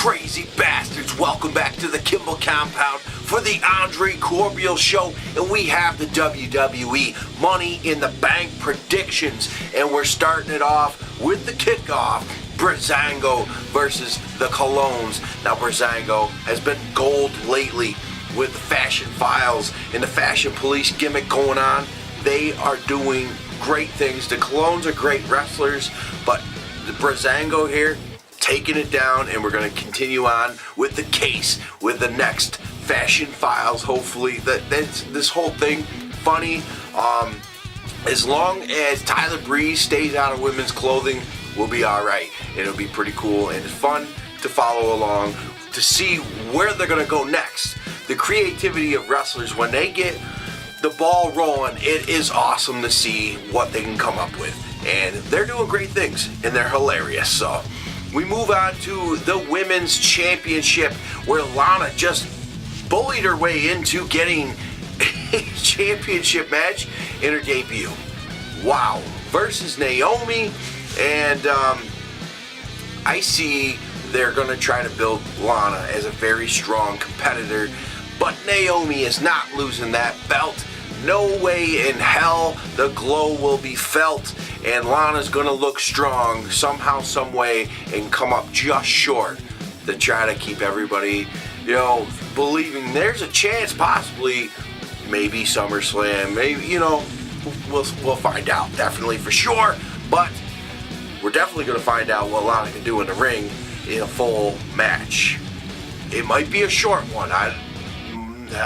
crazy bastards? Welcome back to the Kimball Compound for the Andre Corbiel Show, and we have the WWE Money in the Bank predictions, and we're starting it off with the kickoff. Breezango versus the Colognes. Now Breezango has been gold lately with the Fashion Files and the Fashion Police gimmick going on. They are doing great things. The Colognes are great wrestlers, but the Breezango here taking it down, and we're going to continue on with the case with the next Fashion Files. Hopefully that's this whole thing funny. As long as Tyler Breeze stays out of women's clothing, we'll be all right. It'll be pretty cool, and it's fun to follow along to see where they're going to go next. The creativity of wrestlers, when they get the ball rolling, it is awesome to see what they can come up with, and they're doing great things, and they're hilarious. So we move on to the Women's Championship, where Lana just bullied her way into getting a championship match in her debut. Wow. Versus Naomi, and I see they're going to try to build Lana as a very strong competitor, but Naomi is not losing that belt. No way in hell the glow will be felt, and Lana's going to look strong somehow, some way, and come up just short to try to keep everybody, believing there's a chance, possibly, maybe SummerSlam, maybe, we'll find out, definitely for sure, but we're definitely going to find out what Lana can do in the ring in a full match. It might be a short one. I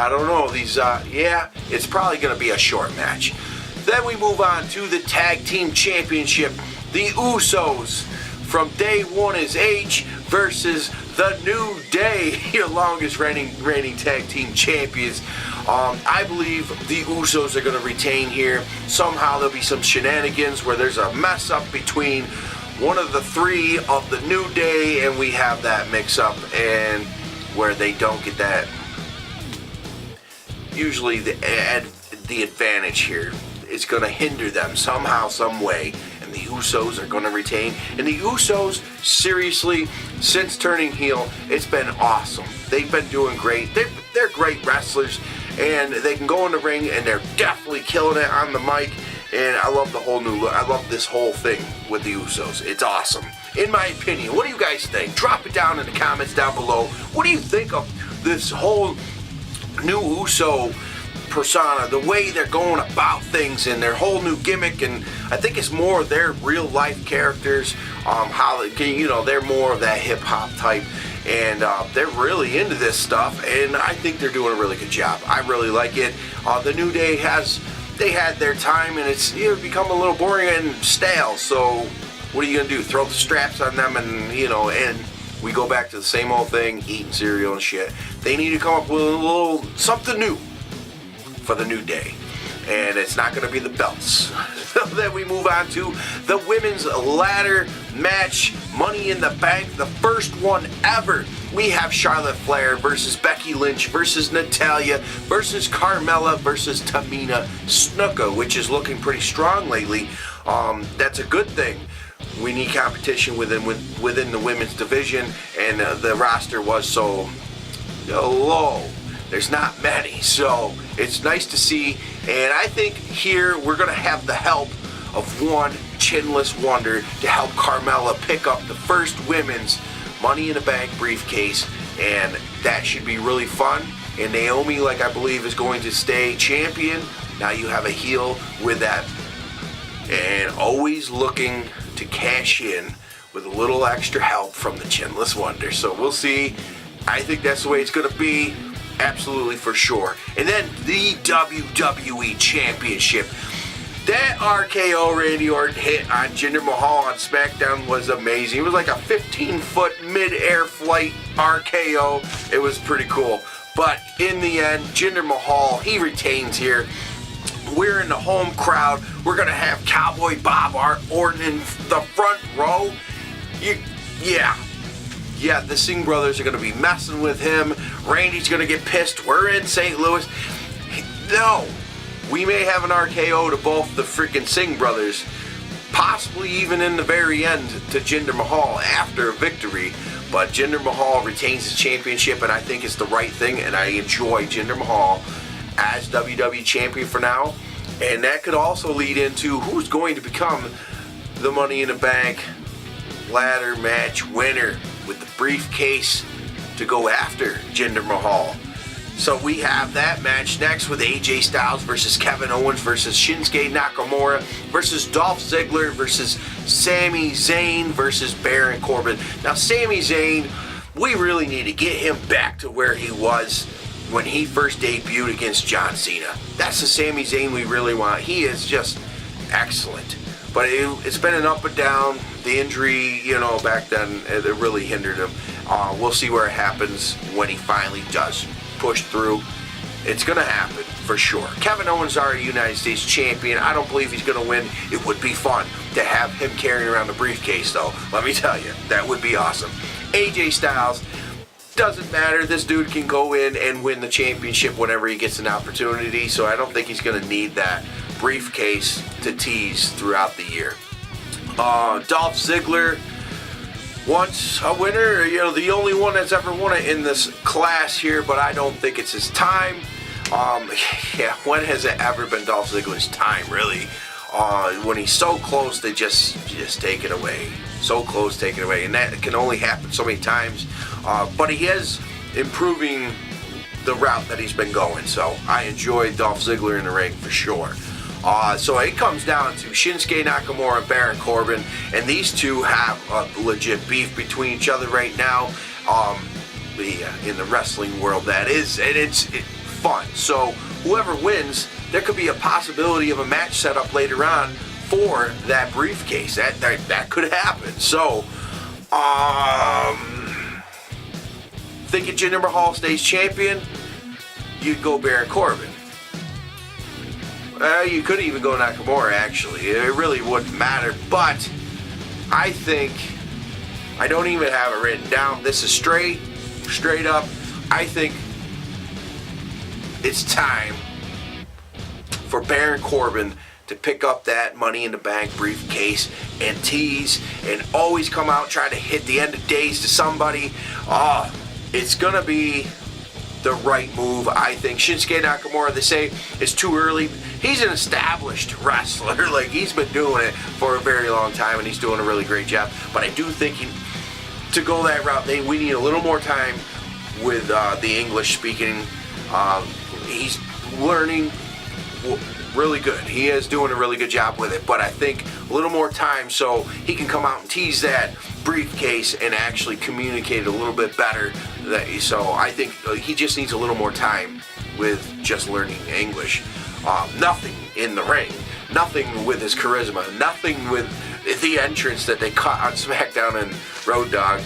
don't know. It's probably going to be a short match. Then we move on to the Tag Team Championship. The Usos from Day One is H versus the New Day, your longest reigning Tag Team Champions. I believe the Usos are going to retain here. Somehow there'll be some shenanigans where there's a mess up between one of the three of the New Day, and we have that mix up, and where they don't get that. Usually the advantage here is going to hinder them somehow, some way, and the Usos are going to retain. And the Usos, seriously, since turning heel, it's been awesome. They've been doing great. They're great wrestlers, and they can go in the ring, and they're definitely killing it on the mic. And I love the whole new look. I love this whole thing with the Usos. It's awesome. In my opinion, what do you guys think? Drop it down in the comments down below. What do you think of this whole new Uso persona, the way they're going about things, and their whole new gimmick? And I think it's more their real life characters, how they're more of that hip hop type, and they're really into this stuff, and I think they're doing a really good job. I really like it. The New Day they had their time, and it's become a little boring and stale. So what are you gonna do? Throw the straps on them, and and we go back to the same old thing, eating cereal and shit. They need to come up with a little something new for the New Day, and it's not going to be the belts. Then we move on to the women's ladder match, Money in the Bank, the first one ever. We have Charlotte Flair versus Becky Lynch versus Natalya versus Carmella versus Tamina Snuka, which is looking pretty strong lately. That's a good thing. We need competition within the women's division, and the roster was so low. There's not many, so it's nice to see. And I think here we're going to have the help of one chinless wonder to help Carmella pick up the first women's Money in the Bank briefcase, and that should be really fun. And Naomi, like I believe, is going to stay champion. Now you have a heel with that, and always looking to cash in with a little extra help from the chinless wonder. So we'll see. I think that's the way it's going to be. Absolutely, for sure. And then the WWE Championship. That RKO Randy Orton hit on Jinder Mahal on SmackDown was amazing. It was like a 15-foot mid-air flight RKO. It was pretty cool. But in the end, Jinder Mahal, he retains here. We're in the home crowd. We're going to have Cowboy Bob Orton in the front row. Yeah, the Singh brothers are going to be messing with him. Randy's going to get pissed. We're in St. Louis. No, we may have an RKO to both the freaking Singh brothers, possibly even in the very end to Jinder Mahal after a victory. But Jinder Mahal retains his championship, and I think it's the right thing, and I enjoy Jinder Mahal as WWE Champion for now. And that could also lead into who's going to become the Money in the Bank ladder match winner with the briefcase to go after Jinder Mahal. So we have that match next with AJ Styles versus Kevin Owens versus Shinsuke Nakamura versus Dolph Ziggler versus Sami Zayn versus Baron Corbin. Now Sami Zayn, we really need to get him back to where he was when he first debuted against John Cena. That's the Sami Zayn we really want. He is just excellent. But it's been an up and down. The injury, back then, it really hindered him. We'll see where it happens when he finally does push through. It's going to happen for sure. Kevin Owens are a United States champion. I don't believe he's going to win. It would be fun to have him carrying around the briefcase, though. Let me tell you, that would be awesome. AJ Styles, doesn't matter. This dude can go in and win the championship whenever he gets an opportunity, so I don't think he's going to need that briefcase to tease throughout the year. Dolph Ziggler, once a winner, the only one that's ever won it in this class here, but I don't think it's his time. When has it ever been Dolph Ziggler's time, really? When he's so close, they just take it away. So close, take it away. And that can only happen so many times. But he is improving the route that he's been going. So I enjoy Dolph Ziggler in the ring for sure. So it comes down to Shinsuke Nakamura and Baron Corbin, and these two have a legit beef between each other right now. In the wrestling world, that is, and it's fun. So whoever wins, there could be a possibility of a match set up later on for that briefcase. That could happen. So, thinking Jinder Mahal stays champion, you'd go Baron Corbin. You could even go Nakamura, actually. It really wouldn't matter. But I think, I don't even have it written down. This is straight up. I think it's time for Baron Corbin to pick up that Money in the Bank briefcase and tease and always come out trying to hit the end of days to somebody. It's going to be the right move, I think. Shinsuke Nakamura, they say it's too early. He's an established wrestler. Like, he's been doing it for a very long time, and he's doing a really great job. But I do think to go that route, we need a little more time with the English speaking. He's learning really good. He is doing a really good job with it, but I think a little more time so he can come out and tease that briefcase and actually communicate a little bit better. So I think he just needs a little more time with just learning English. Nothing in the ring, nothing with his charisma, nothing with the entrance that they cut on SmackDown, and Road Dogg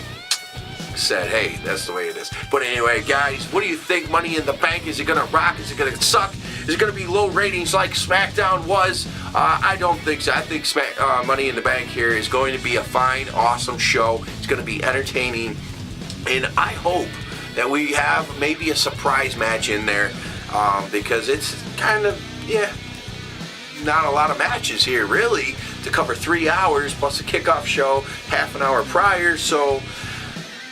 said, hey, that's the way it is. But anyway, guys, what do you think? Money in the Bank, is it going to rock? Is it going to suck? Is it going to be low ratings like SmackDown was? I don't think so. I think Money in the Bank here is going to be a fine, awesome show. It's going to be entertaining, and I hope that we have maybe a surprise match in there, because it's kind of, not a lot of matches here, really, to cover 3 hours, plus a kickoff show half an hour prior. So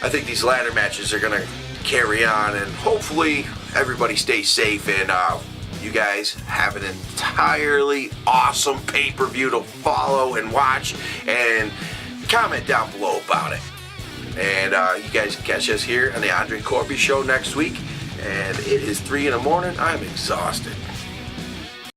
I think these ladder matches are going to carry on, and hopefully everybody stays safe, and you guys have an entirely awesome pay-per-view to follow and watch, and comment down below about it. And you guys can catch us here on the Andre Corby Show next week, and it is 3 in the morning. I'm exhausted.